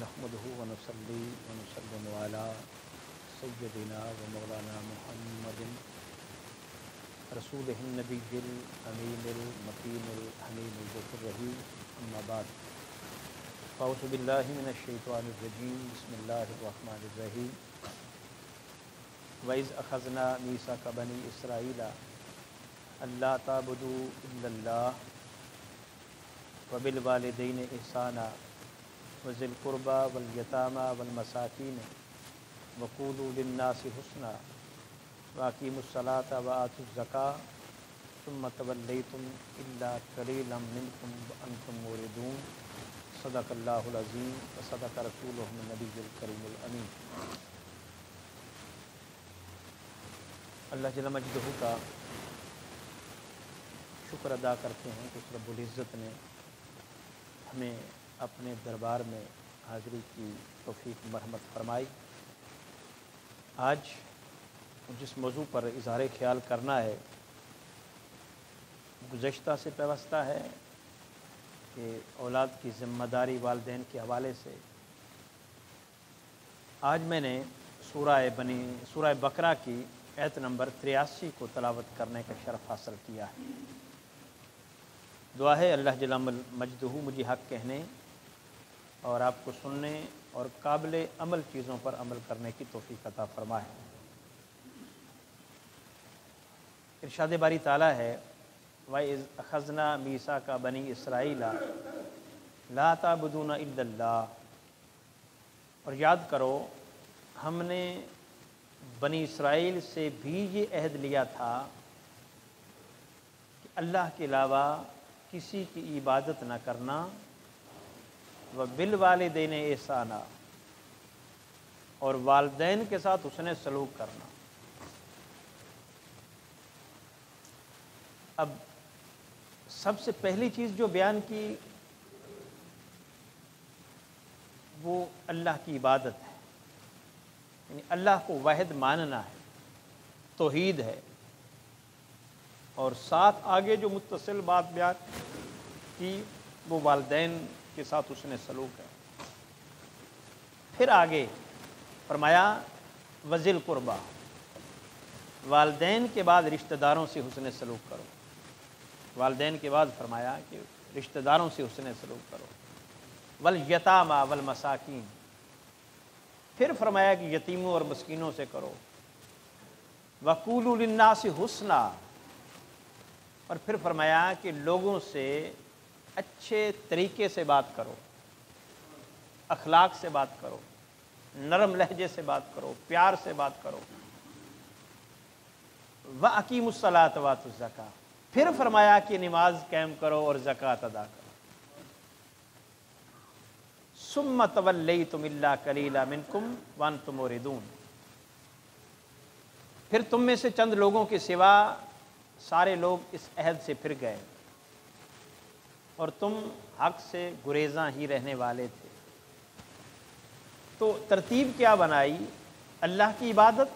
نحمده ونصلي ونسلم على سيدنا ومولانا محمد رسوله النبي الأمين المكين الحميد الغفور الرحيم أما بعد فأعوذ بالله من الشيطان الرجيم بسم الله الرحمن الرحيم وَإِذْ أَخَذْنَا مِيثَاقَ بَنِي إِسْرَائِيلَ أَلَّا تَعْبُدُوا إِلَّا اللَّهَ وَبِالْوَالِدَيْنِ إِحْسَانًا وَذِي الْقُرْبَى وَالْيَتَامَى وَالْمَسَاكِينِ وَقُولُوا لِلنَّاسِ حُسْنًا وَأَقِيمُوا الصَّلَاةَ وَآتُوا الزَّكَاةَ ثُمَّ تَوَلَّيْتُمْ إِلَّا قَلِيلًا مِنْكُمْ وَأَنْتُمْ مُعْرِضُونَ صدق اللہ العظیم وصدق رسولہ النبی الکریم الامین۔ اللہ جل مجدہ کا شکر ادا کرتے ہیں کہ اس رب العزت نے ہمیں اپنے دربار میں حاضری کی توفیق مرحمت فرمائی۔ آج جس موضوع پر اظہار خیال کرنا ہے گزشتہ سے پیوستہ ہے کہ اولاد کی ذمہ داری والدین کے حوالے سے۔ آج میں نے سورہ بقرہ کی آیت نمبر 83 کو تلاوت کرنے کا شرف حاصل کیا ہے۔ دعا ہے اللہ جل مجدہ مجھے حق کہنے اور آپ کو سننے اور قابل عمل چیزوں پر عمل کرنے کی توفیق عطا فرمائے۔ ارشاد باری تعالیٰ ہے وَإِذْ أَخَذْنَا مِيثَاقَ بَنِي إِسْرَائِيلَ لَا تَعْبُدُونَ إِلَّا اللَّهَ، اور یاد کرو ہم نے بنی اسرائیل سے بھی یہ عہد لیا تھا کہ اللہ کے علاوہ کسی کی عبادت نہ کرنا، وَبِالْوَالِدَيْنِ إِحْسَانًا، اور والدین کے ساتھ حسن سلوک کرنا۔ اب سب سے پہلی چیز جو بیان کی وہ اللہ کی عبادت ہے، یعنی اللہ کو واحد ماننا ہے، توحید ہے، اور ساتھ آگے جو متصل بات بیان کی وہ والدین کے ساتھ حسن سلوک ہے۔ پھر آگے فرمایا وذی القربیٰ، والدین کے بعد رشتہ داروں سے حسن سلوک کرو۔ والدین کے بعد فرمایا کہ رشتہ داروں سے حسن سلوک کرو۔ والیتامى والمساکین، پھر فرمایا کہ یتیموں اور مسکینوں سے کرو۔ وقولوا للناس حسنا، اور پھر فرمایا کہ لوگوں سے اچھے طریقے سے بات کرو، اخلاق سے بات کرو، نرم لہجے سے بات کرو، پیار سے بات کرو۔ وَأَقِیمُوا الصَّلَاةَ وَآتُوا الزَّکَاةَ، پھر فرمایا کہ نماز قائم کرو اور زکوٰۃ ادا کرو۔ ثُمَّ تَوَلَّیْتُمْ إِلَّا قَلِیلًا مِنْکُمْ وَأَنْتُمْ مُعْرِضُونَ، پھر تم میں سے چند لوگوں کے سوا سارے لوگ اس عہد سے پھر گئے اور تم حق سے گریزاں ہی رہنے والے تھے۔ تو ترتیب کیا بنائی؟ اللہ کی عبادت،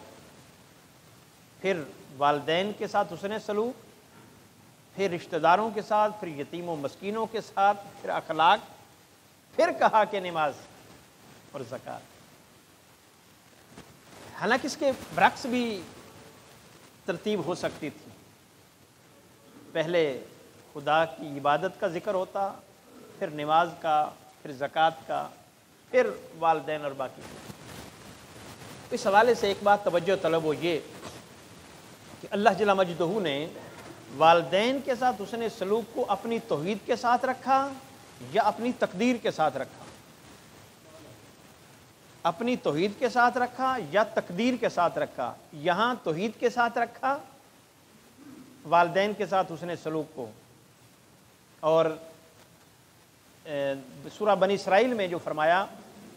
پھر والدین کے ساتھ حسن سلوک، پھر رشتہ داروں کے ساتھ، پھر یتیموں مسکینوں کے ساتھ، پھر اخلاق، پھر کہا کہ نماز اور زکوٰۃ۔ حالانکہ اس کے برعکس بھی ترتیب ہو سکتی تھی، پہلے خدا کی عبادت کا ذکر ہوتا، پھر نماز کا، پھر زکوٰۃ کا، پھر والدین اور باقی۔ اس حوالے سے ایک بات توجہ طلب ہو یہ کہ اللہ جل مجدہ نے والدین کے ساتھ حسن سلوک کو اپنی توحید کے ساتھ رکھا یا اپنی تقدیر کے ساتھ رکھا؟ اپنی توحید کے ساتھ رکھا یا تقدیر کے ساتھ رکھا؟ یہاں توحید کے ساتھ رکھا والدین کے ساتھ حسن سلوک کو، اور سورہ بنی اسرائیل میں جو فرمایا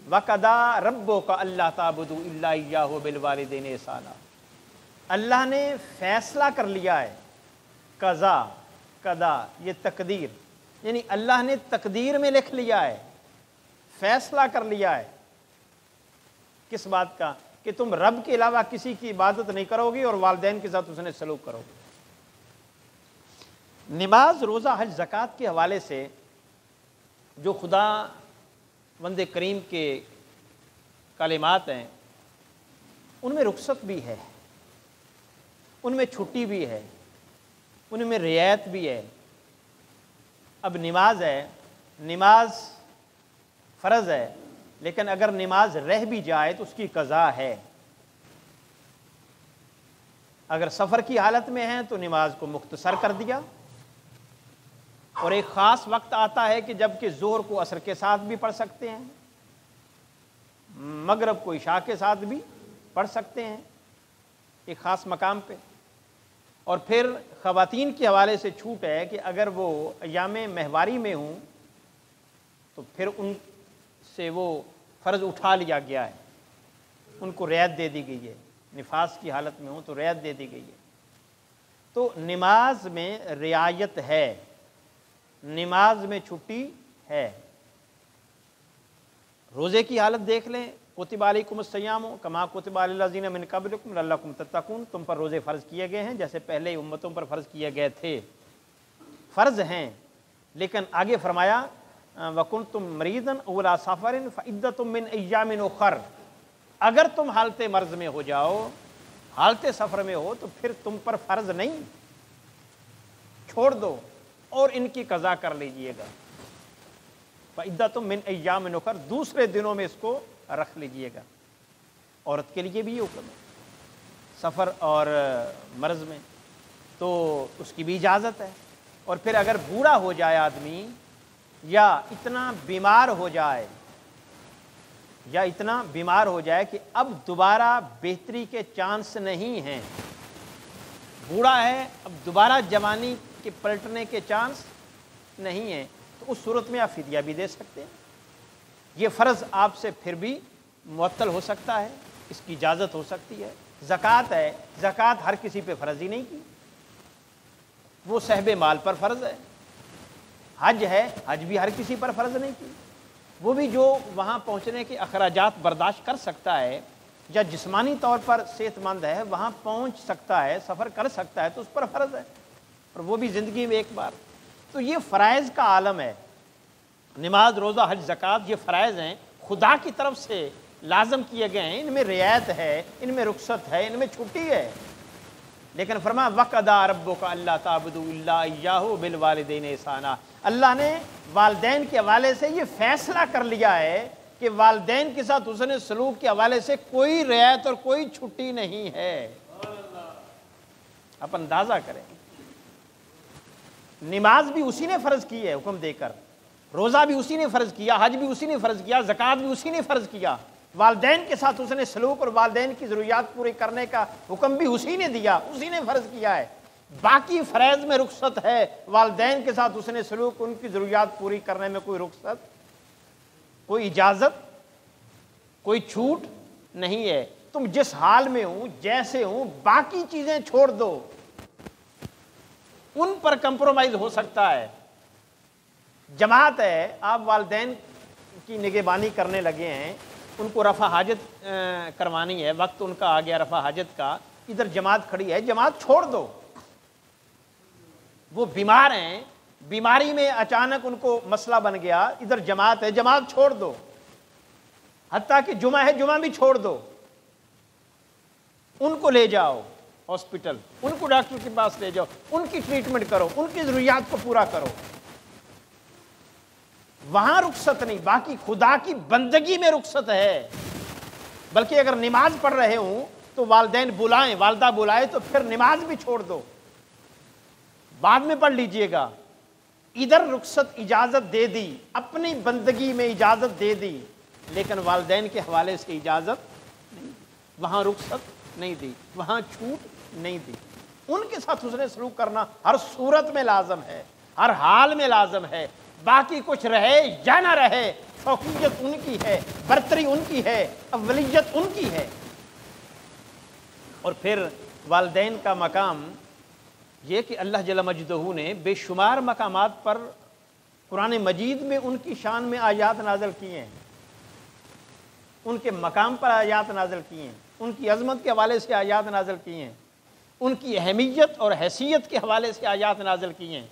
وَقَضَىٰ رَبُّكَ أَلَّا تَعْبُدُوا إِلَّا إِيَّاهُ وَبِالْوَالِدَيْنِ إِحْسَانًا، اللہ نے فیصلہ کر لیا ہے۔ قضا یہ تقدیر، یعنی اللہ نے تقدیر میں لکھ لیا ہے، فیصلہ کر لیا ہے۔ کس بات کا؟ کہ تم رب کے علاوہ کسی کی عبادت نہیں کرو گی اور والدین کے ساتھ حسن سلوک کرو گے۔ نماز، روزہ، حج، زکوٰۃ کے حوالے سے جو خدا وند کریم کے کلمات ہیں ان میں رخصت بھی ہے، ان میں چھٹی بھی ہے، ان میں رعایت بھی ہے۔ اب نماز ہے، نماز فرض ہے، لیکن اگر نماز رہ بھی جائے تو اس کی قضا ہے۔ اگر سفر کی حالت میں ہیں تو نماز کو مختصر کر دیا، اور ایک خاص وقت آتا ہے کہ جب کہ ظہر کو عصر کے ساتھ بھی پڑھ سکتے ہیں، مغرب کو عشاء کے ساتھ بھی پڑھ سکتے ہیں ایک خاص مقام پہ۔ اور پھر خواتین کے حوالے سے چھوٹ ہے کہ اگر وہ ایام مہواری میں ہوں تو پھر ان سے وہ فرض اٹھا لیا گیا ہے، ان کو رعایت دے دی گئی ہے، نفاس کی حالت میں ہوں تو رعایت دے دی گئی ہے۔ تو نماز میں رعایت ہے، نماز میں چھٹی ہے۔ روزے کی حالت دیکھ لیں، کتب علیکم الصیام کما کتب علی الذین من قبلکم لعلکم تتقون، تم پر روزے فرض کیے گئے ہیں جیسے پہلے امتوں پر فرض کیے گئے تھے۔ فرض ہیں، لیکن آگے فرمایا وَكُنْتُمْ مَرِيضًا أَوْ عَلَىٰ سَفَرٍ فَعِدَّةٌ مِّنْ أَيَّامٍ أُخَرَ، اگر تم حالت مرض میں ہو جاؤ، حالت سفر میں ہو تو پھر تم پر فرض نہیں، چھوڑ دو اور ان کی قضا کر لیجئے گا۔ فَعِدَّةٌ مِّنْ أَيَّامٍ أُخَرَ، دوسرے دنوں میں اس کو رکھ لیجئے گا۔ عورت کے لیے بھی یہ حکم ہے سفر اور مرض میں، تو اس کی بھی اجازت ہے۔ اور پھر اگر بوڑھا ہو جائے آدمی، یا اتنا بیمار ہو جائے، کہ اب دوبارہ بہتری کے چانس نہیں ہیں، بوڑھا ہے اب دوبارہ جوانی کے پلٹنے کے چانس نہیں ہیں، تو اس صورت میں آپ فدیہ بھی دے سکتے ہیں۔ یہ فرض آپ سے پھر بھی معطل ہو سکتا ہے، اس کی اجازت ہو سکتی ہے۔ زکوٰۃ ہے، زکوٰۃ ہر کسی پہ فرض ہی نہیں کی، وہ صاحب مال پر فرض ہے۔ حج ہے، حج بھی ہر کسی پر فرض نہیں کی، وہ بھی جو وہاں پہنچنے کے اخراجات برداشت کر سکتا ہے یا جسمانی طور پر صحت مند ہے، وہاں پہنچ سکتا ہے، سفر کر سکتا ہے، تو اس پر فرض ہے، اور وہ بھی زندگی میں ایک بار۔ تو یہ فرائض کا عالم ہے، نماز، روزہ، حج، زکوٰۃ، یہ فرائض ہیں، خدا کی طرف سے لازم کیے گئے ہیں، ان میں رعایت ہے، ان میں رخصت ہے، ان میں چھٹی ہے۔ لیکن فرمایا وَقَضَىٰ رَبُّكَ أَلَّا تَعْبُدُوا إِلَّا إِيَّاهُ وَبِالْوَالِدَيْنِ إِحْسَانًا، اللہ نے والدین کے حوالے سے یہ فیصلہ کر لیا ہے کہ والدین کے ساتھ حسن سلوک کے حوالے سے کوئی رعایت اور کوئی چھٹی نہیں ہے۔ آپ اندازہ کریں، نماز بھی اسی نے فرض کی ہے حکم دے کر، روزہ بھی اسی نے فرض کیا، حج بھی اسی نے فرض کیا، زکوٰۃ بھی اسی نے فرض کیا، والدین کے ساتھ حسن سلوک اور والدین کی ضروریات پوری کرنے کا حکم بھی اسی نے دیا، اسی نے فرض کیا ہے۔ باقی فرائض میں رخصت ہے، والدین کے ساتھ حسن سلوک، ان کی ضروریات پوری کرنے میں کوئی رخصت، کوئی اجازت، کوئی چھوٹ نہیں ہے۔ تم جس حال میں ہوں، جیسے ہوں، باقی چیزیں چھوڑ دو، ان پر کمپرومائز ہو سکتا ہے۔ جماعت ہے، آپ والدین کی نگہبانی کرنے لگے ہیں، ان کو رفع حاجت کروانی ہے، وقت ان کا آ گیا رفع حاجت کا، ادھر جماعت کھڑی ہے، جماعت چھوڑ دو۔ وہ بیمار ہیں، بیماری میں اچانک ان کو مسئلہ بن گیا، ادھر جماعت ہے، جماعت چھوڑ دو۔ حتیٰ کہ جمعہ ہے، جمعہ بھی چھوڑ دو، ان کو لے جاؤ ہاسپٹل، ان کو ڈاکٹر کے پاس لے جاؤ، ان کی ٹریٹمنٹ کرو، ان کی ضروریات کو پورا کرو۔ وہاں رخصت نہیں، باقی خدا کی بندگی میں رخصت ہے۔ بلکہ اگر نماز پڑھ رہے ہوں تو والدین بلائیں، والدہ بلائے تو پھر نماز بھی چھوڑ دو، بعد میں پڑھ لیجئے گا۔ ادھر رخصت اجازت دے دی، اپنی بندگی میں اجازت دے دی، لیکن والدین کے حوالے سے اجازت نہیں، وہاں رخصت نہیں دی، وہاں چھوٹ نہیں دی۔ ان کے ساتھ حسن سلوک کرنا ہر صورت میں لازم ہے، ہر حال میں لازم ہے۔ باقی کچھ رہے یا نہ رہے، فوقیت ان کی ہے، برتری ان کی ہے، اولیت ان کی ہے۔ اور پھر والدین کا مقام یہ کہ اللہ جل مجدہ نے بے شمار مقامات پر قرآن مجید میں ان کی شان میں آیات نازل کیے ہیں، ان کے مقام پر آیات نازل کیے ہیں، ان کی عظمت کے حوالے سے آیات نازل کیے ہیں، ان کی اہمیت اور حیثیت کے حوالے سے آیات نازل کیے ہیں۔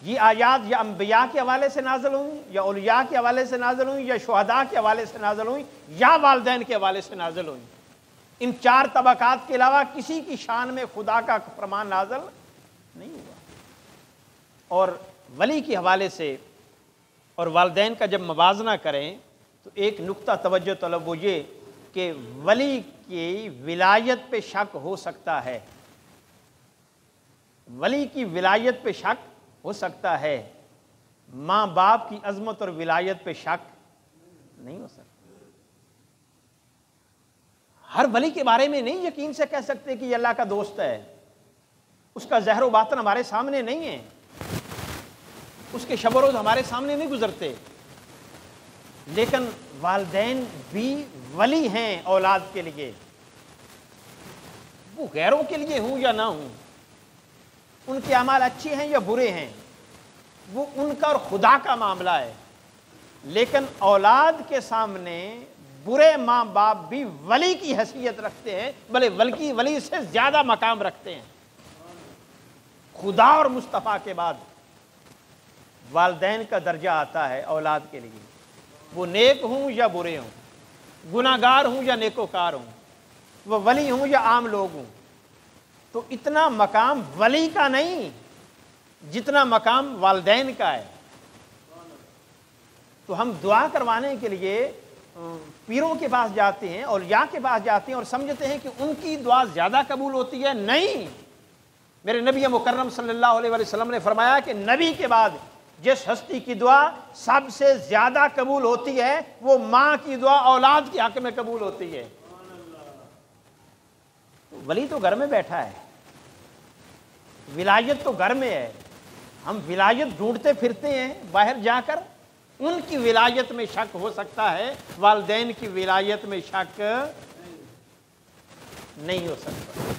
یہ آیات یا انبیاء کے حوالے سے نازل ہوئیں، یا اولیاء کے حوالے سے نازل ہوئیں، یا شہداء کے حوالے سے نازل ہوئیں، یا والدین کے حوالے سے نازل ہوئیں۔ ان چار طبقات کے علاوہ کسی کی شان میں خدا کا فرمان نازل نہیں ہوا۔ اور ولی کے حوالے سے اور والدین کا جب موازنہ کریں تو ایک نقطہ توجہ طلب وہ یہ کہ ولی کی ولایت پہ شک ہو سکتا ہے، ولی کی ولایت پہ شک ہو سکتا ہے، ماں باپ کی عظمت اور ولایت پہ شک نہیں ہو سکتا۔ ہر ولی کے بارے میں نہیں یقین سے کہہ سکتے کہ یہ اللہ کا دوست ہے، اس کا ظاہر و باطن ہمارے سامنے نہیں ہے، اس کے شب و روز ہمارے سامنے نہیں گزرتے، لیکن والدین بھی ولی ہیں اولاد کے لیے، وہ غیروں کے لیے ہوں یا نہ ہوں، ان کے اعمال اچھے ہیں یا برے ہیں، وہ ان کا اور خدا کا معاملہ ہے، لیکن اولاد کے سامنے برے ماں باپ بھی ولی کی حیثیت رکھتے ہیں، بلے ولی سے زیادہ مقام رکھتے ہیں۔ خدا اور مصطفیٰ کے بعد والدین کا درجہ آتا ہے اولاد کے لیے، وہ نیک ہوں یا برے ہوں، گناہ گار ہوں یا نیکوکار ہوں، وہ ولی ہوں یا عام لوگ ہوں۔ تو اتنا مقام ولی کا نہیں جتنا مقام والدین کا ہے۔ تو ہم دعا کروانے کے لیے پیروں کے پاس جاتے ہیں، اولیاء کے پاس جاتے ہیں اور سمجھتے ہیں کہ ان کی دعا زیادہ قبول ہوتی ہے۔ نہیں، میرے نبی مکرم صلی اللہ علیہ وسلم نے فرمایا کہ نبی کے بعد جس ہستی کی دعا سب سے زیادہ قبول ہوتی ہے وہ ماں کی دعا اولاد کے حق میں قبول ہوتی ہے۔ ولی تو گھر میں بیٹھا ہے، ولایت تو گھر میں ہے، ہم ولایت ڈھونڈتے پھرتے ہیں باہر جا کر، ان کی ولایت میں شک ہو سکتا ہے، والدین کی ولایت میں شک نہیں ہو سکتا۔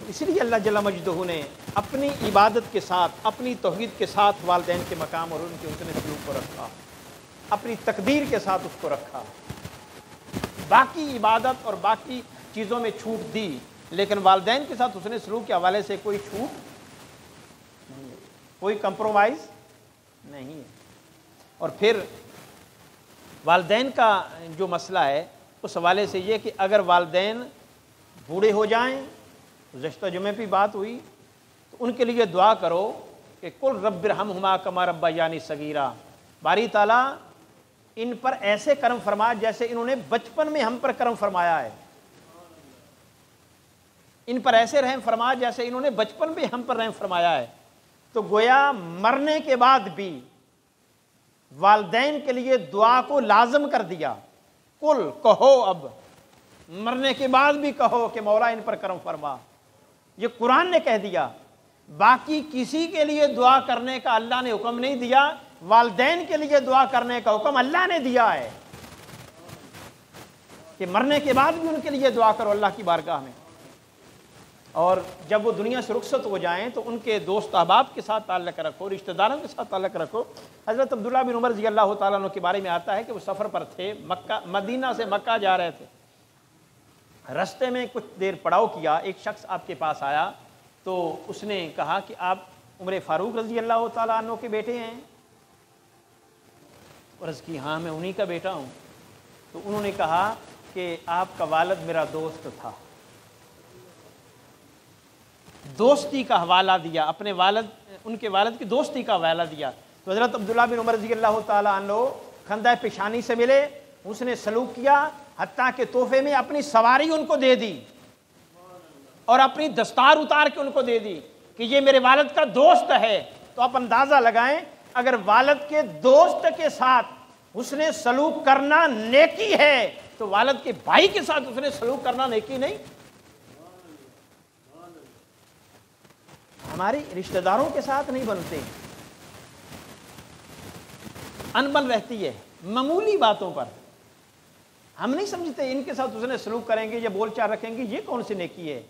اس لیے اللہ جل مجدہ نے اپنی عبادت کے ساتھ، اپنی توحید کے ساتھ والدین کے مقام اور ان کے حسن سلوک کو رکھا، اپنی تقدیر کے ساتھ اس کو رکھا۔ باقی عبادت اور باقی چیزوں میں چھوٹ دی، لیکن والدین کے ساتھ حسن سلوک کے حوالے سے کوئی چھوٹ نہیں ہے، کوئی کمپرومائز نہیں ہے۔ اور پھر والدین کا جو مسئلہ ہے اس حوالے سے یہ کہ اگر والدین بوڑھے ہو جائیں، گزشتہ جمعے پہ بات ہوئی، تو ان کے لیے دعا کرو کہ قل رب ارحمہما کما ربیانی صغیرا، باری تعالیٰ ان پر ایسے کرم فرما جیسے انہوں نے بچپن میں ہم پر کرم فرمایا ہے، ان پر ایسے رحم فرما جیسے انہوں نے بچپن میں ہم پر رحم فرمایا ہے۔ تو گویا مرنے کے بعد بھی والدین کے لیے دعا کو لازم کر دیا۔ قل، کہو، اب مرنے کے بعد بھی کہو کہ مولا ان پر کرم فرما، یہ قرآن نے کہہ دیا۔ باقی کسی کے لیے دعا کرنے کا اللہ نے حکم نہیں دیا، والدین کے لیے دعا کرنے کا حکم اللہ نے دیا ہے کہ مرنے کے بعد بھی ان کے لیے دعا کرو اللہ کی بارگاہ میں۔ اور جب وہ دنیا سے رخصت ہو جائیں تو ان کے دوست احباب کے ساتھ تعلق رکھو، رشتہ داروں کے ساتھ تعلق رکھو۔ حضرت عبداللہ بن عمر رضی اللہ تعالیٰ عنہ کے بارے میں آتا ہے کہ وہ سفر پر تھے، مدینہ سے مکہ جا رہے تھے، رستے میں کچھ دیر پڑاؤ کیا، ایک شخص آپ کے پاس آیا تو اس نے کہا کہ آپ عمر فاروق رضی اللہ تعالیٰ عنہ کے بیٹے ہیں؟ عرض کی ہاں میں انہی کا بیٹا ہوں۔ تو انہوں نے کہا کہ آپ کا والد میرا دوست تھا، دوستی کا حوالہ دیا، اپنے والد، ان کے والد کی دوستی کا حوالہ دیا۔ تو حضرت عبداللہ بن عمر رضی اللہ تعالیٰ عنہ خندہ پیشانی سے ملے، اس نے سلوک کیا، حتیٰ کہ تحفے میں اپنی سواری ان کو دے دی اور اپنی دستار اتار کے ان کو دے دی کہ یہ میرے والد کا دوست ہے۔ تو آپ اندازہ لگائیں اگر والد کے دوست کے ساتھ اس نے سلوک کرنا نیکی ہے تو والد کے بھائی کے ساتھ اس نے سلوک کرنا نیکی نہیں؟ ہماری رشتہ داروں کے ساتھ نہیں بنتے، انبن رہتی ہے معمولی باتوں پر، ہم نہیں سمجھتے ان کے ساتھ اس نے سلوک کریں گے یا بول چال رکھیں گے یہ کون سی نیکی ہے۔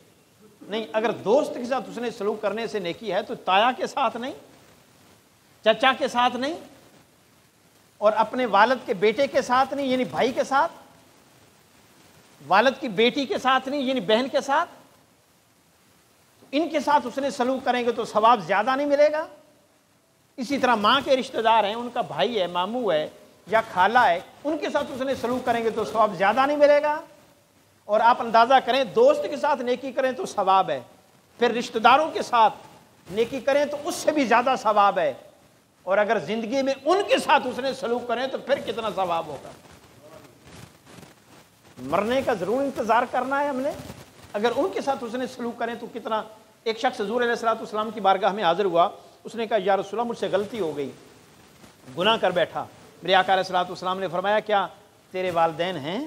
نہیں، اگر دوست کے ساتھ اس نے سلوک کرنے سے نیکی ہے تو تایا کے ساتھ نہیں، چچا کے ساتھ نہیں، اور اپنے والد کے بیٹے کے ساتھ نہیں یعنی بھائی کے ساتھ، والد کی بیٹی کے ساتھ نہیں یعنی بہن کے ساتھ، ان کے ساتھ اس نے سلوک کریں گے تو ثواب زیادہ نہیں ملے گا؟ اسی طرح ماں کے رشتہ دار ہیں، ان کا بھائی ہے، ماموں ہے یا خالہ ہے، ان کے ساتھ اس نے سلوک کریں گے تو ثواب زیادہ نہیں ملے گا؟ اور آپ اندازہ کریں دوست کے ساتھ نیکی کریں تو ثواب ہے، پھر رشتہ داروں کے ساتھ نیکی کریں تو اس سے بھی زیادہ ثواب ہے، اور اگر زندگی میں ان کے ساتھ اس نے سلوک کریں تو پھر کتنا ثواب ہوگا۔ مرنے کا ضرور انتظار کرنا ہے ہم نے، اگر ان کے ساتھ اس نے سلوک کریں تو کتنا۔ ایک شخص حضور علیہ السلام کی بارگاہ میں حاضر ہوا، اس نے کہا یا رسول اللہ مجھ سے غلطی ہو گئی، گناہ کر بیٹھا۔ میرے آقا علیہ السلام نے فرمایا کیا تیرے والدین ہیں؟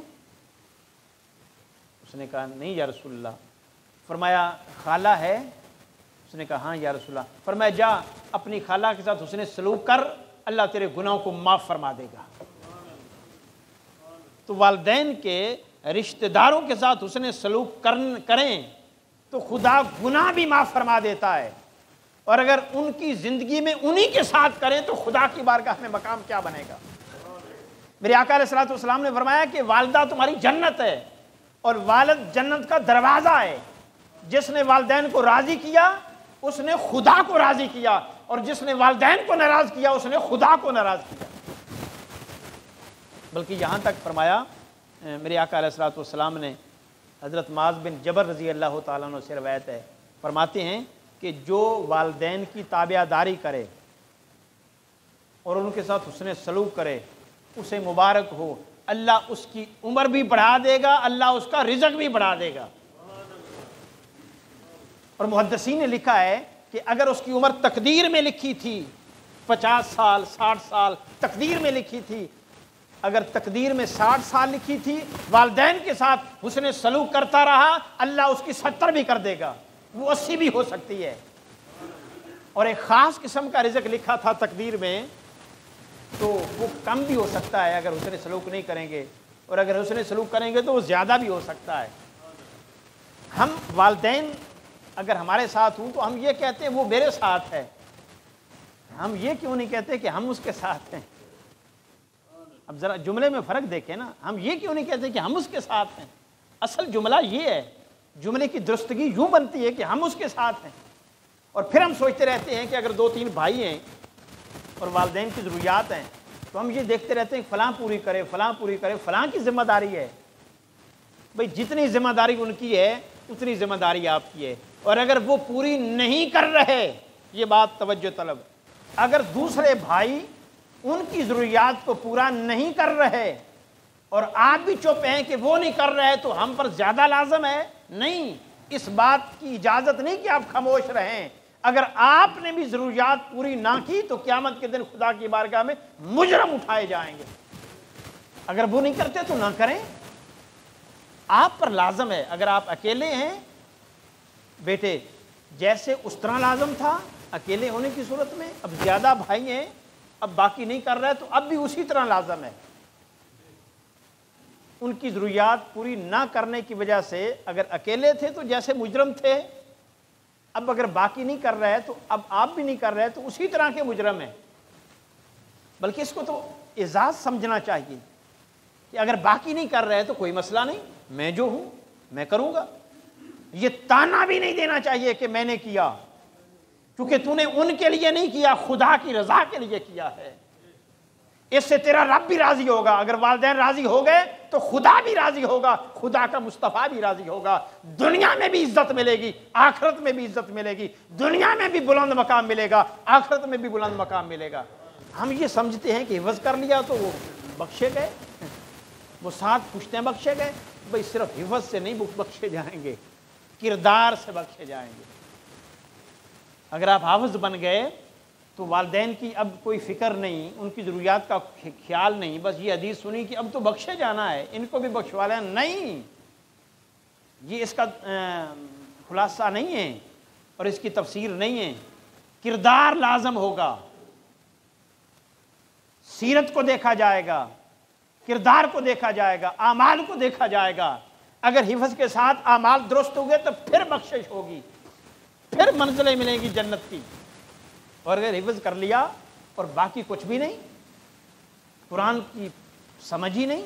اس نے کہا نہیں یا رسول اللہ۔ فرمایا خالہ ہے؟ اس نے کہا ہاں یا رسول اللہ۔ فرمایا جا اپنی خالہ کے ساتھ حسن سلوک کر، اللہ تیرے گناہوں کو معاف فرما دے گا۔ تو والدین کے رشتہ داروں کے ساتھ حسن سلوک کریں تو خدا گناہ بھی معاف فرما دیتا ہے، اور اگر ان کی زندگی میں انہی کے ساتھ کریں تو خدا کی بارگاہ میں مقام کیا بنے گا۔ میرے آقا علیہ السلام نے فرمایا کہ والدہ تمہاری جنت ہے، اور والد جنت کا دروازہ ہے۔ جس نے والدین کو راضی کیا اس نے خدا کو راضی کیا، اور جس نے والدین کو ناراض کیا اس نے خدا کو ناراض کیا۔ بلکہ یہاں تک فرمایا میرے آقا علیہ السلام نے، حضرت معاذ بن جبل رضی اللہ تعالیٰ عنہ سے روایت ہے، فرماتے ہیں کہ جو والدین کی تابعداری کرے اور ان کے ساتھ حسن سلوک کرے اسے مبارک ہو، اللہ اس کی عمر بھی بڑھا دے گا، اللہ اس کا رزق بھی بڑھا دے گا۔ اور محدثین نے لکھا ہے کہ اگر اس کی عمر تقدیر میں لکھی تھی 50 سال 60 سال تقدیر میں لکھی تھی، اگر تقدیر میں 60 سال لکھی تھی، والدین کے ساتھ حسن سلوک کرتا رہا، اللہ اس کی 70 بھی کر دے گا، وہ 80 بھی ہو سکتی ہے۔ اور ایک خاص قسم کا رزق لکھا تھا تقدیر میں، تو وہ کم بھی ہو سکتا ہے اگر حسن سلوک نہیں کریں گے، اور اگر حسن سلوک کریں گے تو وہ زیادہ بھی ہو سکتا ہے۔ ہم والدین اگر ہمارے ساتھ ہوں تو ہم یہ کہتے ہیں وہ میرے ساتھ ہے، ہم یہ کیوں نہیں کہتے کہ ہم اس کے ساتھ ہیں؟ اب ذرا جملے میں فرق دیکھیں نا، ہم یہ کیوں نہیں کہتے کہ ہم اس کے ساتھ ہیں؟ اصل جملہ یہ ہے، جملے کی درستگی یوں بنتی ہے کہ ہم اس کے ساتھ ہیں، اور پھر ہم سوچتے رہتے ہیں کہ اگر 2-3 بھائی ہیں اور والدین کی ضروریات ہیں تو ہم یہ دیکھتے رہتے ہیں فلاں پوری کرے، فلاں پوری کرے، فلاں کی ذمہ داری ہے۔ بھئی جتنی ذمہ داری ان کی ہے اتنی ذمہ داری آپ کی ہے، اور اگر وہ پوری نہیں کر رہے، یہ بات توجہ طلب، اگر دوسرے بھائی ان کی ضروریات کو پورا نہیں کر رہے اور آپ بھی چپ ہیں کہ وہ نہیں کر رہے تو ہم پر زیادہ لازم ہے؟ نہیں، اس بات کی اجازت نہیں کہ آپ خاموش رہیں۔ اگر آپ نے بھی ضروریات پوری نہ کی تو قیامت کے دن خدا کی بارگاہ میں مجرم اٹھائے جائیں گے۔ اگر وہ نہیں کرتے تو نہ کریں، آپ پر لازم ہے۔ اگر آپ اکیلے ہیں بیٹے، جیسے اس طرح لازم تھا اکیلے ہونے کی صورت میں، اب زیادہ بھائی ہیں اب باقی نہیں کر رہے تو اب بھی اسی طرح لازم ہے۔ ان کی ضروریات پوری نہ کرنے کی وجہ سے اگر اکیلے تھے تو جیسے مجرم تھے، اب اگر باقی نہیں کر رہے تو اب آپ بھی نہیں کر رہے تو اسی طرح کے مجرم ہیں۔ بلکہ اس کو تو اعزاز سمجھنا چاہیے کہ اگر باقی نہیں کر رہے تو کوئی مسئلہ نہیں، میں جو ہوں میں کروں گا۔ یہ تانا بھی نہیں دینا چاہیے کہ میں نے کیا، کیونکہ تو نے ان کے لیے نہیں کیا، خدا کی رضا کے لیے کیا ہے۔ اس سے تیرا رب بھی راضی ہوگا، اگر والدین راضی ہو گئے تو خدا بھی راضی ہوگا، خدا کا مصطفیٰ بھی راضی ہوگا۔ دنیا میں بھی عزت ملے گی، آخرت میں بھی عزت ملے گی، دنیا میں بھی بلند مقام ملے گا، آخرت میں بھی بلند مقام ملے گا۔ ہم یہ سمجھتے ہیں کہ حفظ کر لیا تو وہ بخشے گئے، وہ 7 پشتیں بخشے گئے۔ بھئی صرف حفظ سے نہیں بخشے جائیں گے، کردار سے بخشے جائیں گے۔ اگر آپ حافظ بن گئے تو والدین کی اب کوئی فکر نہیں، ان کی ضروریات کا خیال نہیں، بس یہ حدیث سنی کہ اب تو بخشے جانا ہے، ان کو بھی بخشوا لیں، نہیں، یہ اس کا خلاصہ نہیں ہے اور اس کی تفسیر نہیں ہے۔ کردار لازم ہوگا، سیرت کو دیکھا جائے گا، کردار کو دیکھا جائے گا، اعمال کو دیکھا جائے گا۔ اگر حفظ کے ساتھ اعمال درست ہو گئے تو پھر بخشش ہوگی، پھر منزلیں ملیں گی جنت کی۔ اور اگر حفظ کر لیا اور باقی کچھ بھی نہیں، قرآن کی سمجھ ہی نہیں،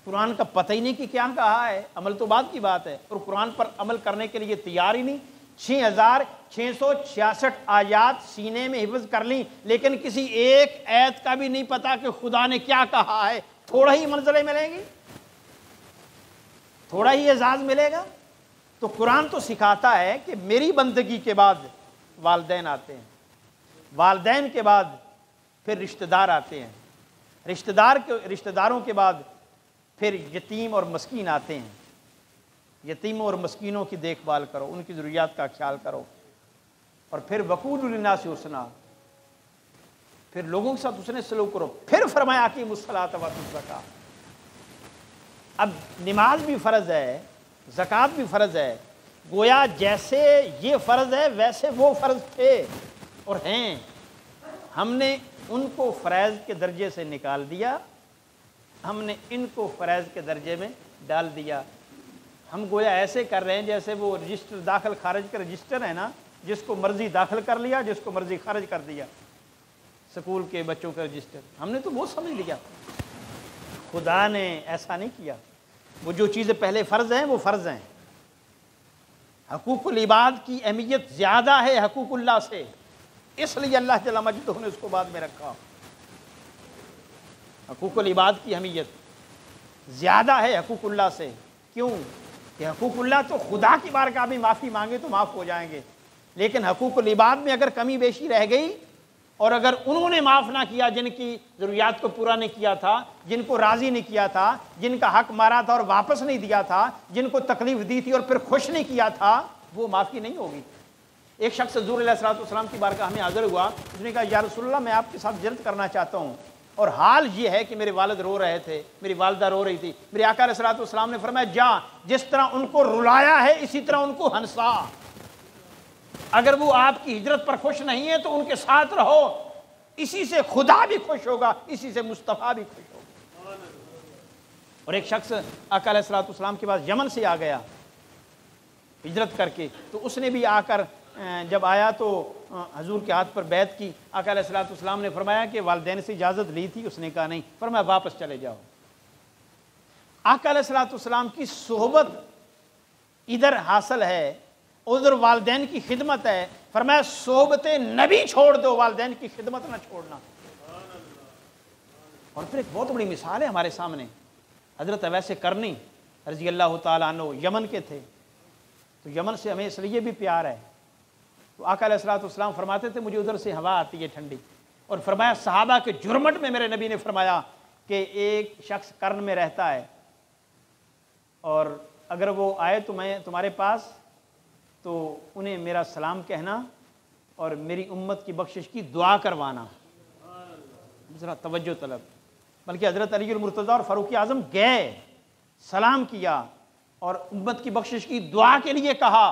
قرآن کا پتہ ہی نہیں کہ کیا کہا ہے، عمل تو بعد کی بات ہے، اور قرآن پر عمل کرنے کے لیے تیار ہی نہیں 6666 آیات سینے میں حفظ کر لیں، لیکن کسی ایک آیت کا بھی نہیں پتا کہ خدا نے کیا کہا ہے، تھوڑا ہی منزلیں ملیں گی، تھوڑا ہی اعزاز ملے گا۔ تو قرآن تو سکھاتا ہے کہ میری بندگی کے بعد والدین آتے ہیں، والدین کے بعد پھر رشتہ دار آتے ہیں، رشتہ داروں کے بعد پھر یتیم اور مسکین آتے ہیں۔ یتیموں اور مسکینوں کی دیکھ بھال کرو، ان کی ضروریات کا خیال کرو، اور پھر وقولوا للناس حسنا، پھر لوگوں کے ساتھ حسن سلوک کرو۔ پھر فرمایا اقیموا الصلاۃ وآتوا الزکاۃ۔ اب نماز بھی فرض ہے، زکوٰۃ بھی فرض ہے، گویا جیسے یہ فرض ہے ویسے وہ فرض تھے اور ہیں، ہم نے ان کو فرائض کے درجے سے نکال دیا، ہم نے ان کو فرائض کے درجے میں ڈال دیا۔ ہم گویا ایسے کر رہے ہیں جیسے وہ رجسٹر داخل خارج کا رجسٹر ہے نا، جس کو مرضی داخل کر لیا، جس کو مرضی خارج کر دیا، سکول کے بچوں کا رجسٹر، ہم نے تو وہ سمجھ لیا۔ خدا نے ایسا نہیں کیا، وہ جو چیزیں پہلے فرض ہیں وہ فرض ہیں۔ حقوق العباد کی اہمیت زیادہ ہے حقوق اللہ سے، اس لیے اللہ جل مجدہ نے اس کو بعد میں رکھا۔ حقوق العباد کی اہمیت زیادہ ہے حقوق اللہ سے، کیوں کہ حقوق اللہ تو خدا کی بارگاہ میں معافی مانگے تو معاف ہو جائیں گے، لیکن حقوق العباد میں اگر کمی بیشی رہ گئی اور اگر انہوں نے معاف نہ کیا، جن کی ضروریات کو پورا نہیں کیا تھا، جن کو راضی نہیں کیا تھا، جن کا حق مارا تھا اور واپس نہیں دیا تھا، جن کو تکلیف دی تھی اور پھر خوش نہیں کیا تھا، وہ معافی نہیں ہوگی۔ ایک شخص حضور علیہ السلام کی بارگاہ میں حاضر ہوا، اس نے کہا یا رسول اللہ میں آپ کے ساتھ جلد کرنا چاہتا ہوں، اور حال یہ ہے کہ میرے والد رو رہے تھے، میری والدہ رو رہی تھی۔ میرے آقا علیہ السلام نے فرمایا جا، جس طرح ان کو رلایا ہے اسی طرح ان کو ہنسا، اگر وہ آپ کی ہجرت پر خوش نہیں ہے تو ان کے ساتھ رہو، اسی سے خدا بھی خوش ہوگا، اسی سے مصطفیٰ بھی خوش ہوگا۔ اور ایک شخص آقا علیہ السلام کے پاس یمن سے آ گیا ہجرت کر کے، تو اس نے بھی آ کر جب آیا تو حضور کے ہاتھ پر بیعت کی۔ آقا علیہ السلام نے فرمایا کہ والدین سے اجازت لی تھی، اس نے کہا نہیں، فرمایا واپس چلے جاؤ۔ آقا علیہ السلام کی صحبت ادھر حاصل ہے، ادھر والدین کی خدمت ہے، فرمایا صحبت نبی چھوڑ دو، والدین کی خدمت نہ چھوڑنا۔ اور پھر ایک بہت بڑی مثال ہے ہمارے سامنے، حضرت اویس کرنی رضی اللہ تعالیٰ عنہ یمن کے تھے، تو یمن سے ہمیں اس لیے بھی پیار ہے، تو آقا علیہ السلام فرماتے تھے مجھے ادھر سے ہوا آتی ہے ٹھنڈی، اور فرمایا صحابہ کے جرمٹ میں میرے نبی نے فرمایا کہ ایک شخص قرن میں رہتا ہے، اور اگر وہ آئے تو میں تمہارے پاس تو انہیں میرا سلام کہنا اور میری امت کی بخشش کی دعا کروانا۔ ذرا توجہ طلب، بلکہ حضرت علی المرتضیٰ اور فاروق اعظم گئے، سلام کیا اور امت کی بخشش کی دعا کے لیے کہا۔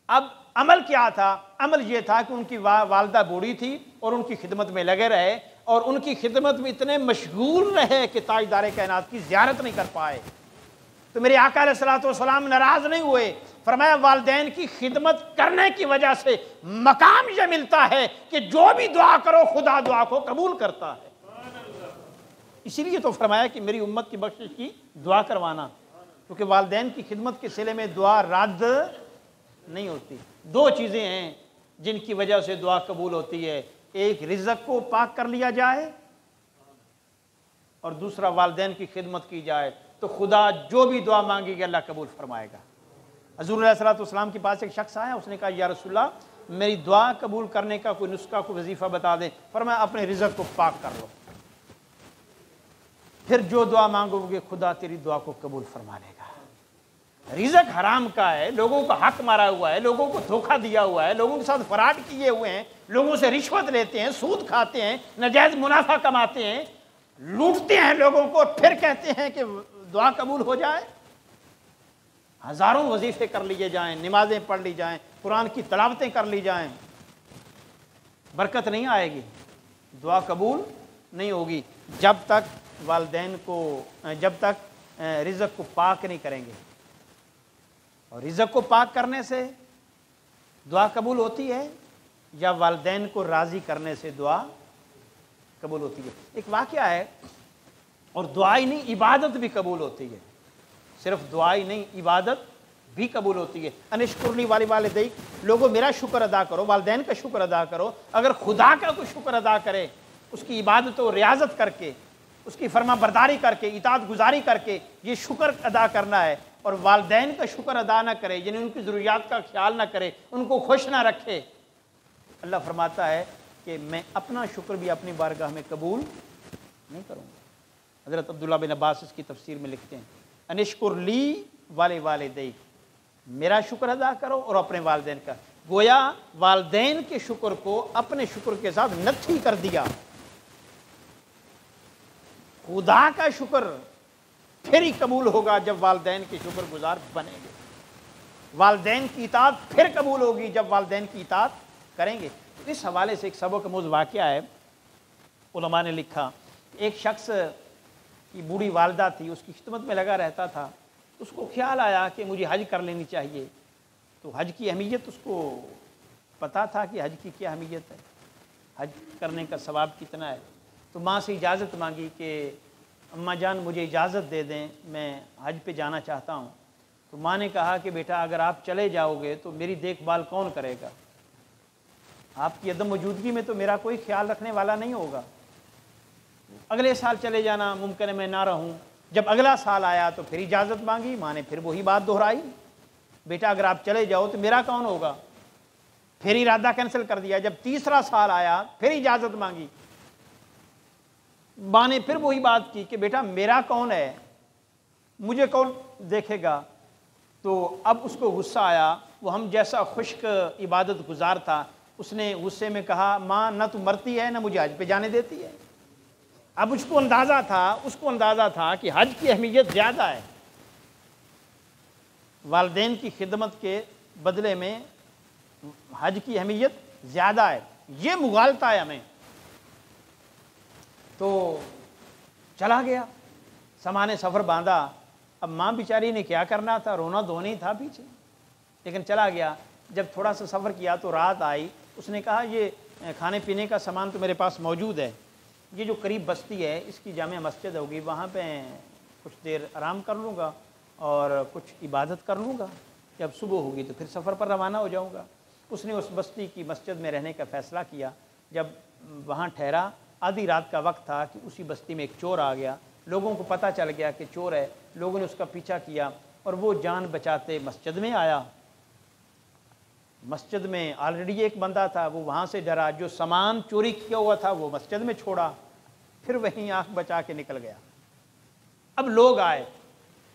اب عمل کیا تھا؟ عمل یہ تھا کہ ان کی والدہ بوڑھی تھی اور ان کی خدمت میں لگے رہے، اور ان کی خدمت میں اتنے مشغول رہے کہ تاجدار کائنات کی زیارت نہیں کر پائے۔ تو میرے آقا علیہ السلام ناراض نہیں ہوئے، فرمایا والدین کی خدمت کرنے کی وجہ سے مقام یہ ملتا ہے کہ جو بھی دعا کرو خدا دعا کو قبول کرتا ہے، اسی لیے تو فرمایا کہ میری امت کی بخشش کی دعا کروانا، کیونکہ والدین کی خدمت کے صلے میں دعا رد نہیں ہوتی۔ دو چیزیں ہیں جن کی وجہ سے دعا قبول ہوتی ہے، ایک رزق کو پاک کر لیا جائے اور دوسرا والدین کی خدمت کی جائے، تو خدا جو بھی دعا مانگے گا اللہ قبول فرمائے گا۔ حضور علیہ السلام کے پاس ایک شخص آیا، اس نے کہا یا رسول اللہ میری دعا قبول کرنے کا کوئی نسخہ کوئی وظیفہ بتا دیں، فرمایا اپنے رزق کو پاک کر لو، پھر جو دعا مانگو گے خدا تیری دعا کو قبول فرما لے گا۔ رزق حرام کا ہے، لوگوں کا حق مارا ہوا ہے، لوگوں کو دھوکہ دیا ہوا ہے، لوگوں کے ساتھ فراڈ کیے ہوئے ہیں، لوگوں سے رشوت لیتے ہیں، سود کھاتے ہیں، ناجائز منافع کماتے ہیں، لوٹتے ہیں لوگوں کو، پھر کہتے ہیں کہ دعا قبول ہو جائے۔ ہزاروں وظیفے کر لیے جائیں، نمازیں پڑھ لی جائیں، قرآن کی تلاوتیں کر لی جائیں، برکت نہیں آئے گی، دعا قبول نہیں ہوگی جب تک والدین کو، جب تک رزق کو پاک نہیں کریں گے۔ اور رزق کو پاک کرنے سے دعا قبول ہوتی ہے یا والدین کو راضی کرنے سے دعا قبول ہوتی ہے؟ ایک واقعہ ہے، اور دعا ہی نہیں عبادت بھی قبول ہوتی ہے، صرف دعا ہی نہیں عبادت بھی قبول ہوتی ہے۔ انشکرنی والدیک، لوگوں میرا شکر ادا کرو، والدین کا شکر ادا کرو۔ اگر خدا کا کوئی شکر ادا کرے، اس کی عبادت و ریاضت کر کے، اس کی فرما برداری کر کے، اطاعت گزاری کر کے یہ شکر ادا کرنا ہے، اور والدین کا شکر ادا نہ کرے، یعنی ان کی ضروریات کا خیال نہ کرے، ان کو خوش نہ رکھے، اللہ فرماتا ہے کہ میں اپنا شکر بھی اپنی بارگاہ میں قبول نہیں کروں گا۔ حضرت عبداللہ بن عباس اس کی تفسیر میں لکھتے ہیں انشکر لی والدیک، میرا شکر ادا کرو اور اپنے والدین کا۔ گویا والدین کے شکر کو اپنے شکر کے ساتھ نتھی کر دیا۔ خدا کا شکر پھر ہی قبول ہوگا جب والدین کے شکر گزار بنیں گے، والدین کی اطاعت پھر قبول ہوگی جب والدین کی اطاعت کریں گے۔ اس حوالے سے ایک سبق آموز واقعہ ہے، علماء نے لکھا ایک شخص کی بوڑھی والدہ تھی، اس کی خدمت میں لگا رہتا تھا، اس کو خیال آیا کہ مجھے حج کر لینی چاہیے، تو حج کی اہمیت اس کو پتہ تھا کہ حج کی کیا اہمیت ہے، حج کرنے کا ثواب کتنا ہے، تو ماں سے اجازت مانگی کہ اماں جان مجھے اجازت دے دیں، میں حج پہ جانا چاہتا ہوں۔ تو ماں نے کہا کہ بیٹا اگر آپ چلے جاؤ گے تو میری دیکھ بھال کون کرے گا؟ آپ کی عدم موجودگی میں تو میرا کوئی خیال رکھنے والا نہیں ہوگا، اگلے سال چلے جانا، ممکن ہے میں نہ رہوں۔ جب اگلا سال آیا تو پھر اجازت مانگی، ماں نے پھر وہی بات دہرائی، بیٹا اگر آپ چلے جاؤ تو میرا کون ہوگا؟ پھر ارادہ کینسل کر دیا۔ جب تیسرا سال آیا پھر اجازت مانگی، ماں نے پھر وہی بات کی کہ بیٹا میرا کون ہے، مجھے کون دیکھے گا؟ تو اب اس کو غصہ آیا، وہ ہم جیسا خشک عبادت گزار تھا، اس نے غصے میں کہا ماں نہ تو مرتی ہے نہ مجھے حج پہ جانے دیتی ہے۔ اب اس کو اندازہ تھا کہ حج کی اہمیت زیادہ ہے، والدین کی خدمت کے بدلے میں حج کی اہمیت زیادہ ہے، یہ مغالطہ ہے ہمیں۔ تو چلا گیا، سامان سفر باندھا، اب ماں بیچاری نے کیا کرنا تھا، رونا دھونا ہی تھا پیچھے، لیکن چلا گیا۔ جب تھوڑا سا سفر کیا تو رات آئی، اس نے کہا یہ کھانے پینے کا سامان تو میرے پاس موجود ہے، یہ جو قریب بستی ہے اس کی جامع مسجد ہوگی، وہاں پہ کچھ دیر آرام کر لوں گا اور کچھ عبادت کر لوں گا، جب صبح ہوگی تو پھر سفر پر روانہ ہو جاؤں گا۔ اس نے اس بستی کی مسجد میں رہنے کا فیصلہ کیا۔ جب وہاں ٹھہرا، آدھی رات کا وقت تھا کہ اسی بستی میں ایک چور آ گیا، لوگوں کو پتہ چل گیا کہ چور ہے، لوگوں نے اس کا پیچھا کیا اور وہ جان بچاتے مسجد میں آیا۔ مسجد میں آلریڈی ایک بندہ تھا، وہ وہاں سے ڈرا، جو سامان چوری کیا ہوا تھا وہ مسجد میں چھوڑا، پھر وہیں آنکھ بچا کے نکل گیا۔ اب لوگ آئے،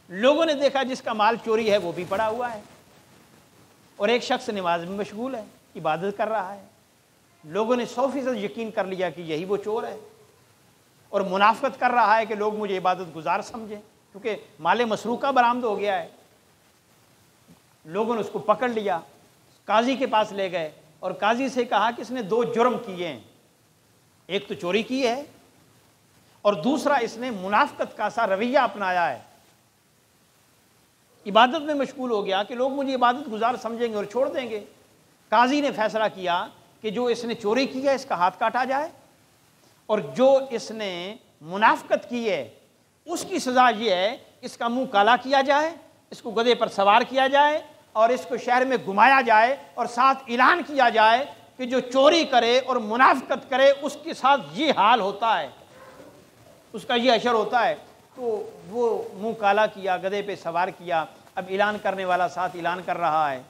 لوگوں نے دیکھا جس کا مال چوری ہے وہ بھی پڑا ہوا ہے، اور ایک شخص نماز میں مشغول ہے، عبادت کر رہا ہے۔ لوگوں نے 100% یقین کر لیا کہ یہی وہ چور ہے، اور منافقت کر رہا ہے کہ لوگ مجھے عبادت گزار سمجھیں، کیونکہ مال مسروقہ برآمد ہو گیا ہے۔ لوگوں نے اس کو پکڑ لیا، قاضی کے پاس لے گئے، اور قاضی سے کہا کہ اس نے 2 جرم کیے ہیں، ایک تو چوری کی ہے اور دوسرا اس نے منافقت کا سا رویہ اپنایا ہے، عبادت میں مشغول ہو گیا کہ لوگ مجھے عبادت گزار سمجھیں گے اور چھوڑ دیں گے۔ قاضی نے فیصلہ کیا کہ جو اس نے چوری کی ہے اس کا ہاتھ کاٹا جائے، اور جو اس نے منافقت کی ہے اس کی سزا یہ ہے اس کا منہ کالا کیا جائے، اس کو گدھے پر سوار کیا جائے اور اس کو شہر میں گھمایا جائے، اور ساتھ اعلان کیا جائے کہ جو چوری کرے اور منافقت کرے اس کے ساتھ یہ حال ہوتا ہے، اس کا یہ اشر ہوتا ہے۔ تو وہ منہ کالا کیا، گدھے پہ سوار کیا، اب اعلان کرنے والا ساتھ اعلان کر رہا ہے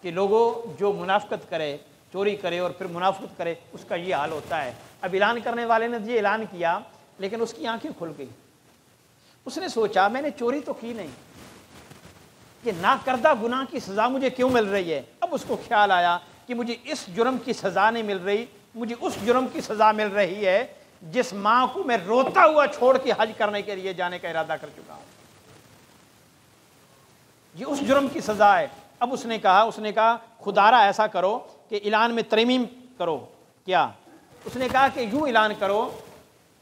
کہ لوگوں جو منافقت کرے، چوری کرے اور پھر منافقت کرے اس کا یہ حال ہوتا ہے۔ اب اعلان کرنے والے نے یہ اعلان کیا، لیکن اس کی آنکھیں کھل گئی، اس نے سوچا میں نے چوری تو کی نہیں، یہ ناکردہ گناہ کی سزا مجھے کیوں مل رہی ہے؟ اب اس کو خیال آیا کہ مجھے اس جرم کی سزا نہیں مل رہی، مجھے اس جرم کی سزا مل رہی ہے جس ماں کو میں روتا ہوا چھوڑ کے حج کرنے کے لیے جانے کا ارادہ کر چکا ہوں، یہ اس جرم کی سزا ہے۔ اب اس نے کہا خدارا ایسا کرو کہ اعلان میں ترمیم کرو۔ کیا؟ اس نے کہا کہ یوں اعلان کرو،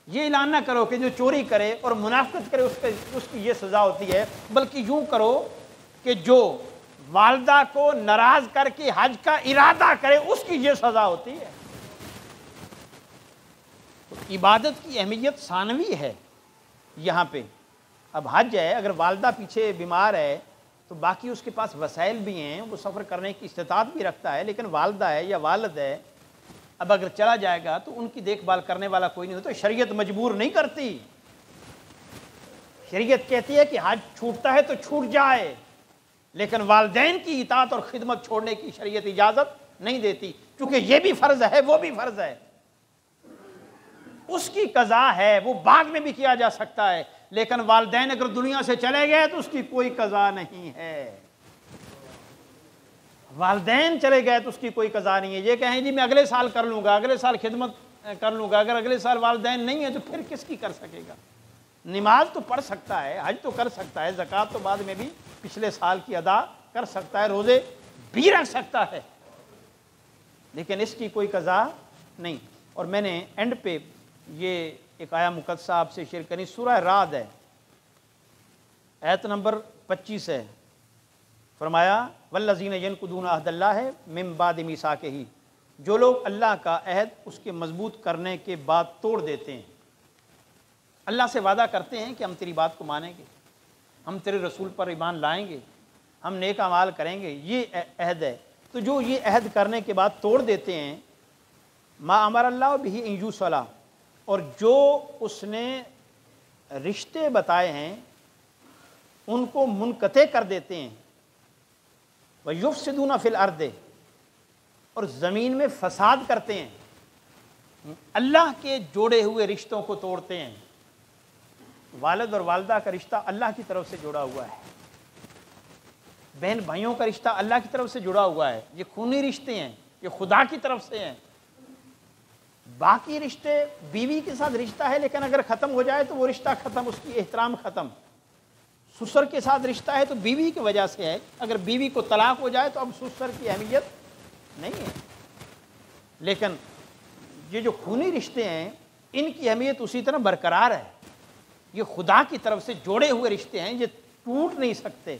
یہ اعلان نہ کرو کہ جو چوری کرے اور منافقت کرے اس کی یہ سزا ہوتی ہے، بلکہ یوں کرو کہ جو والدہ کو ناراض کر کے حج کا ارادہ کرے اس کی یہ سزا ہوتی ہے۔ تو عبادت کی اہمیت ثانوی ہے یہاں پہ، اب حج ہے، اگر والدہ پیچھے بیمار ہے تو باقی اس کے پاس وسائل بھی ہیں، وہ سفر کرنے کی استطاعت بھی رکھتا ہے، لیکن والدہ ہے یا والد ہے، اب اگر چلا جائے گا تو ان کی دیکھ بھال کرنے والا کوئی نہیں ہوتا۔ شریعت مجبور نہیں کرتی، شریعت کہتی ہے کہ حج چھوٹتا ہے تو چھوٹ جائے، لیکن والدین کی اطاعت اور خدمت چھوڑنے کی شریعت اجازت نہیں دیتی، کیونکہ یہ بھی فرض ہے وہ بھی فرض ہے۔ اس کی قضا ہے، وہ بعد میں بھی کیا جا سکتا ہے، لیکن والدین اگر دنیا سے چلے گئے تو اس کی کوئی قضا نہیں ہے۔ والدین چلے گئے تو اس کی کوئی قضا نہیں ہے۔ یہ کہیں جی میں اگلے سال کر لوں گا، اگلے سال خدمت کر لوں گا، اگر اگلے سال والدین نہیں ہیں تو پھر کس کی کر سکے گا؟ نماز تو پڑھ سکتا ہے، حج تو کر سکتا ہے، زکوٰۃ تو بعد میں بھی پچھلے سال کی ادا کر سکتا ہے، روزے بھی رکھ سکتا ہے، لیکن اس کی کوئی قضا نہیں۔ اور میں نے اینڈ پہ یہ ایک آیا مقدسہ آپ سے شیئر کرنی، سورہ رعد ہے، آیت نمبر 25 ہے، فرمایا والذین ینقضون عہد اللہ من بعد میثاقہ، جو لوگ اللہ کا عہد اس کے مضبوط کرنے کے بعد توڑ دیتے ہیں، اللہ سے وعدہ کرتے ہیں کہ ہم تیری بات کو مانیں گے، ہم تیرے رسول پر ایمان لائیں گے، ہم نیک اعمال کریں گے، یہ عہد ہے، تو جو یہ عہد کرنے کے بعد توڑ دیتے ہیں، ما امر اللہ بہ ان یوصلا، اور جو اس نے رشتے بتائے ہیں ان کو منقطع کر دیتے ہیں، وَيُفْسِدُونَ فِي الْأَرْضِ، اور زمین میں فساد کرتے ہیں، اللہ کے جوڑے ہوئے رشتوں کو توڑتے ہیں۔ والد اور والدہ کا رشتہ اللہ کی طرف سے جڑا ہوا ہے، بہن بھائیوں کا رشتہ اللہ کی طرف سے جڑا ہوا ہے، یہ خونی رشتے ہیں، یہ خدا کی طرف سے ہیں۔ باقی رشتے، بیوی کے ساتھ رشتہ ہے لیکن اگر ختم ہو جائے تو وہ رشتہ ختم، اس کی احترام ختم۔ سسر کے ساتھ رشتہ ہے تو بیوی کی وجہ سے ہے، اگر بیوی کو طلاق ہو جائے تو اب سسر کی اہمیت نہیں ہے، لیکن یہ جو خونی رشتے ہیں ان کی اہمیت اسی طرح برقرار ہے۔ یہ خدا کی طرف سے جوڑے ہوئے رشتے ہیں، یہ ٹوٹ نہیں سکتے،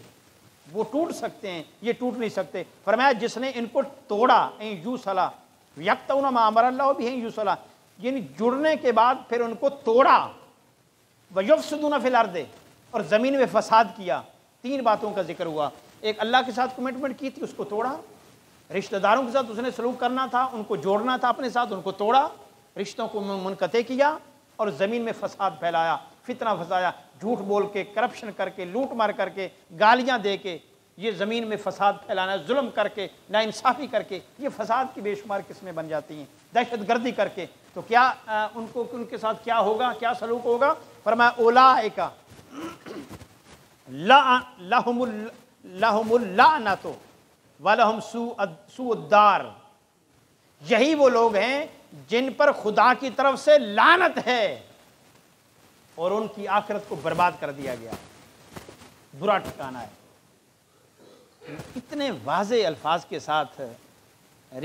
وہ ٹوٹ سکتے ہیں، یہ ٹوٹ نہیں سکتے۔ فرمایا جس نے ان کو توڑا، ان یوصلا یقطعون ما امر اللہ بہ ان یوصلا، یعنی جڑنے کے بعد پھر ان کو توڑا، ویفسدون فی الارض، اور زمین میں فساد کیا۔ تین باتوں کا ذکر ہوا، ایک اللہ کے ساتھ کمٹمنٹ کی تھی، اس کو توڑا، رشتہ داروں کے ساتھ اس نے سلوک کرنا تھا، ان کو جوڑنا تھا اپنے ساتھ، ان کو توڑا، رشتوں کو منقطع کیا، اور زمین میں فساد پھیلایا، فتنہ پھسایا، جھوٹ بول کے، کرپشن کر کے، لوٹ مار کر کے، گالیاں دے کے، یہ زمین میں فساد پھیلانا، ظلم کر کے، ناانصافی کر کے، یہ فساد کی بے شمار قسمیں بن جاتی ہیں، دہشت گردی کر کے۔ تو کیا ان کے ساتھ کیا ہوگا، کیا سلوک ہوگا؟ فرمایا اولئک لہم اللعنۃ ولہم سوء الدار، یہی وہ لوگ ہیں جن پر خدا کی طرف سے لعنت ہے اور ان کی آخرت کو برباد کر دیا گیا، برا ٹھکانہ ہے۔ اتنے واضح الفاظ کے ساتھ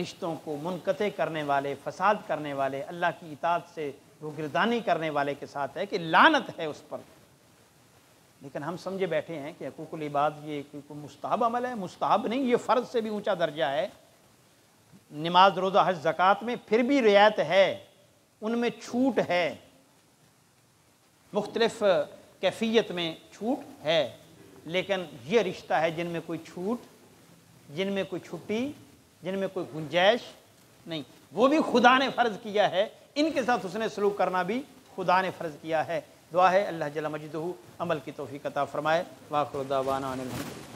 رشتوں کو منقطع کرنے والے، فساد کرنے والے، اللہ کی اطاعت سے روگردانی کرنے والے کے ساتھ ہے کہ لعنت ہے اس پر، لیکن ہم سمجھے بیٹھے ہیں کہ حقوق العباد یہ کوئی مستحب عمل ہے، مستحب نہیں، یہ فرض سے بھی اونچا درجہ ہے۔ نماز، روزہ، حج، زکوٰۃ میں پھر بھی رعایت ہے، ان میں چھوٹ ہے، مختلف کیفیت میں چھوٹ ہے، لیکن یہ رشتہ ہے جن میں کوئی چھوٹ، جن میں کوئی چھٹی، جن میں کوئی گنجائش نہیں، وہ بھی خدا نے فرض کیا ہے، ان کے ساتھ اس نے سلوک کرنا بھی خدا نے فرض کیا ہے۔ دعا ہے اللہ جل مجدہ عمل کی توفیق عطا فرمائے۔ وآخر دعوانا ان الحمد للہ۔